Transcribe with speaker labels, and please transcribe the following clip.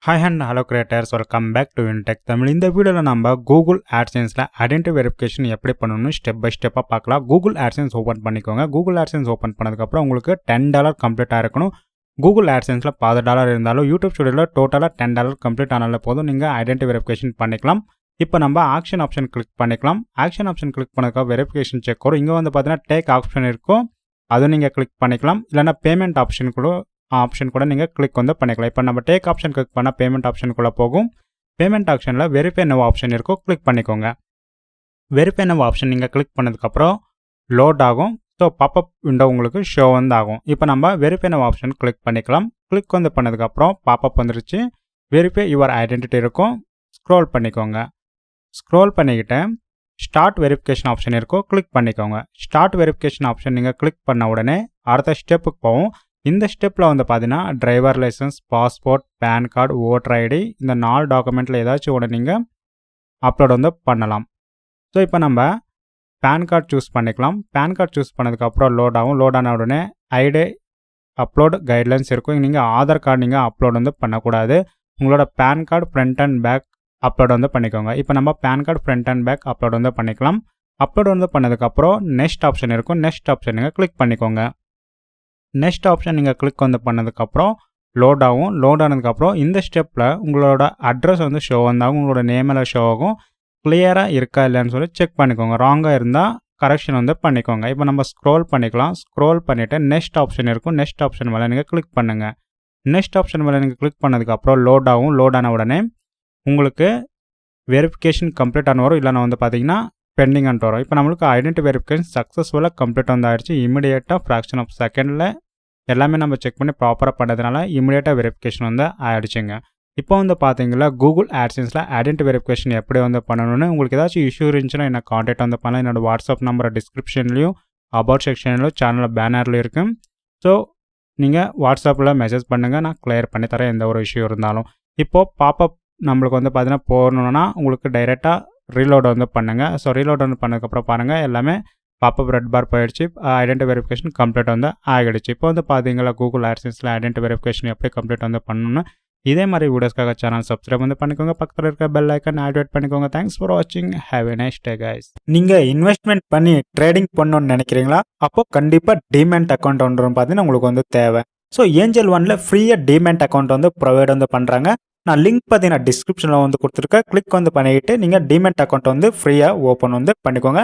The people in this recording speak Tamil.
Speaker 1: Hi and hello creators, welcome back to Intech Tamil. இந்த வீடியோல நம்ம Google AdSenseல ஐடென்டி வெரிஃபிகேஷன் எப்படி பண்ணணும்னு ஸ்டெப் பை ஸ்டெப்பா பார்க்கலாம். Google AdSense ஓபன் பண்ணிக்கோங்க. Google AdSense ஓபன் பண்ணதுக்கு அப்புறம் உங்களுக்கு $10 கம்ப்ளீட் ஆயிருக்கணும். Google AdSenseல $10 இருந்தாலும் YouTube ஸ்டுடியோல டோட்டலா $10 கம்ப்ளீட் ஆனால போதும் நீங்க ஐடென்டி வெரிஃபிகேஷன் பண்ணிக்கலாம். இப்போ நம்ம ஆக்ஷன் ஆப்ஷன் கிளிக் பண்ணிக்கலாம். ஆக்ஷன் ஆப்ஷன் கிளிக் பண்ணதுக்கு வெரிஃபிகேஷன் செக் வரும். இங்க வந்து பாத்தீங்கன்னா டேக் ஆப்ஷன் இருக்கும். அது நீங்க கிளிக் பண்ணிக்கலாம். இல்லனா பேமெண்ட் ஆப்ஷன் கூட நீங்கள் கிளிக் வந்து பண்ணிக்கலாம். இப்போ நம்ம டேக் ஆப்ஷன் கிளிக் பண்ணால் பேமெண்ட் ஆப்ஷனுக்குள்ளே போகும். பேமெண்ட் ஆப்ஷனில் வெரிஃபை நவ் ஆப்ஷன் இருக்கும், கிளிக் பண்ணிக்கோங்க. வெரிஃபை நவ் ஆப்ஷன் நீங்கள் கிளிக் பண்ணதுக்கப்புறம் லோட் ஆகும். ஸோ பாப்அப் விண்டோ உங்களுக்கு ஷோ வந்து ஆகும். இப்போ நம்ம வெரிஃபை நவ் ஆப்ஷன் கிளிக் பண்ணிக்கலாம். கிளிக் வந்து பண்ணதுக்கப்புறம் பாப்அப் வந்துருச்சு. வெரிஃபை யுவர் ஐடென்டிட்டி இருக்கும், ஸ்க்ரோல் பண்ணிக்கோங்க. ஸ்க்ரோல் பண்ணிக்கிட்டு ஸ்டார்ட் வெரிஃபிகேஷன் ஆப்ஷன் இருக்கும், கிளிக் பண்ணிக்கோங்க. ஸ்டார்ட் வெரிஃபிகேஷன் ஆப்ஷன் நீங்கள் கிளிக் பண்ண உடனே அடுத்த ஸ்டெப்புக்கு போகும். இந்த ஸ்டெப்பில் வந்து பார்த்தீங்கன்னா driver licence, passport, PAN card, voter ID இந்த 4 டாக்குமெண்ட்டில் ஏதாச்சும் ஒன்று நீங்கள் அப்லோட் வந்து பண்ணலாம். ஸோ இப்போ நம்ம பேன் கார்டு சூஸ் பண்ணிக்கலாம். பேன் கார்டு சூஸ் பண்ணதுக்கப்புறம் லோட் ஆகும். லோட் ஆன உடனே ஐடி அப்லோட் கைட்லைன்ஸ் இருக்கும். நீங்கள் ஆதார் கார்டு நீங்கள் அப்லோட் வந்து பண்ணக்கூடாது. உங்களோட PAN card front and back upload வந்து பண்ணிக்கோங்க. இப்போ நம்ம PAN card front and back upload வந்து பண்ணிக்கலாம். அப்லோட் வந்து பண்ணதுக்கப்புறம் நெக்ஸ்ட் ஆப்ஷன் இருக்கும். நெக்ஸ்ட் ஆப்ஷன் நீங்கள் கிளிக் பண்ணிக்கோங்க. நெக்ஸ்ட் ஆப்ஷன் நீங்கள் கிளிக் வந்து பண்ணதுக்கப்புறம் லோட் ஆகும். லோட் ஆனதுக்கப்புறம் இந்த ஸ்டெப்பில் உங்களோட அட்ரஸ் வந்து ஷோ வந்தாகும். உங்களோட நேமெல்லாம் ஷோ ஆகும். கிளியராக இருக்கா இல்லைன்னு சொல்லி செக் பண்ணிக்கோங்க. ராங்காக இருந்தால் கரெக்ஷன் வந்து பண்ணிக்கோங்க. இப்போ நம்ம ஸ்க்ரோல் பண்ணிக்கலாம். ஸ்க்ரோல் பண்ணிவிட்டு நெக்ஸ்ட் ஆப்ஷன் இருக்கும். நெக்ஸ்ட் ஆப்ஷன் மேலே நீங்கள் கிளிக் பண்ணுங்கள். நெக்ஸ்ட் ஆப்ஷன் மேலே நீங்கள் கிளிக் பண்ணதுக்கப்புறம் லோட் ஆகும். லோட் ஆன உடனே உங்களுக்கு வெரிஃபிகேஷன் கம்ப்ளீட் ஆன வரும். இல்லைனா வந்து பார்த்தீங்கன்னா பெண்டிங் அண்ட் வரும். இப்போ நம்மளுக்கு ஐடென்டி வெரிஃபிகேஷன் சக்ஸஸ்ஃபுல்லாக கம்ப்ளீட் வந்து ஆயிடுச்சு. இமீடியட்டாக ஃப்ராக்ஷன் ஆஃப் செகண்டில் எல்லாமே நம்ம செக் பண்ணி ப்ராப்பராக பண்ணதுனால இமீடியட்டாக வெரிஃபிகேஷன் வந்து ஆகிடுச்சுங்க. இப்போ வந்து பார்த்தீங்கன்னா கூகுள் ஆட்சென்ஸில் ஐடென்டி வெரிஃபிகேஷன் எப்படி வந்து பண்ணணும்னு உங்களுக்கு ஏதாச்சும் இஷ்யூ இருந்துச்சுன்னா என்ன காண்டாக்ட் வந்து பண்ணலாம். என்னோட வாட்ஸ்அப் நம்பரை டிஸ்கிரிப்ஷன்லையும் அபவுட் செக்ஷன்லையும் சேனலில் பேனர்லையும் இருக்கும். ஸோ நீங்கள் வாட்ஸ்அப்பில் மெசேஜ் பண்ணுங்கள், நான் கிளியர் பண்ணி தரேன் எந்த ஒரு இஷ்யூ இருந்தாலும். இப்போது பாப்அப் நம்மளுக்கு வந்து பார்த்தீங்கன்னா போகணுன்னா உங்களுக்கு டைரெக்டாக ரீலோட் வந்து பண்ணுங்கள். ஸோ ரீலோட் வந்து பண்ணதுக்கப்புறம் பாருங்கள் எல்லாமே பாப்அப் ரெட் பார் போயிடுச்சு. ஐடென்டி வெரிஃபிகேஷன் கம்ப்ளீட் வந்து ஆகிடுச்சு. இப்போ வந்து பார்த்தீங்களா கூகுள் ஆட்சென்ஸில் ஐடென்டி வெரிஃபிகேஷன் எப்படி கம்ப்ளீட் வந்து பண்ணணும்னு. இதே மாதிரி வீடியோஸ்க்காக சேனல் சப்ஸ்கிரைப் வந்து பண்ணிக்கோங்க. பக்கத்தில் இருக்க பெல் ஐக்கன் ஆக்டிவேட் பண்ணிக்கோங்க. தேங்க்ஸ் ஃபார் வாட்சிங். Have a nice day guys. நீங்கள் இன்வெஸ்ட்மெண்ட் பண்ணி ட்ரேடிங் பண்ணணும்னு நினைக்கிறீங்களா? அப்போ கண்டிப்பாக டிமேட் அக்கௌண்ட் ஒன்று பார்த்தீங்கன்னா உங்களுக்கு வந்து தேவை. ஸோ ஏஞ்சல் ஒன்ல ஃப்ரீயாக டிமேட் அக்கௌண்ட் வந்து ப்ரொவைட் வந்து பண்ணுறாங்க. நான் லிங்க் பார்த்தீங்கன்னா டிஸ்கிரிப்ஷனில் வந்து கொடுத்துருக்கேன். கிளிக் வந்து பண்ணிக்கிட்டு நீங்கள் டிமேட் அக்கௌண்ட் வந்து ஃப்ரீயாக ஓப்பன் வந்து பண்ணிக்கோங்க.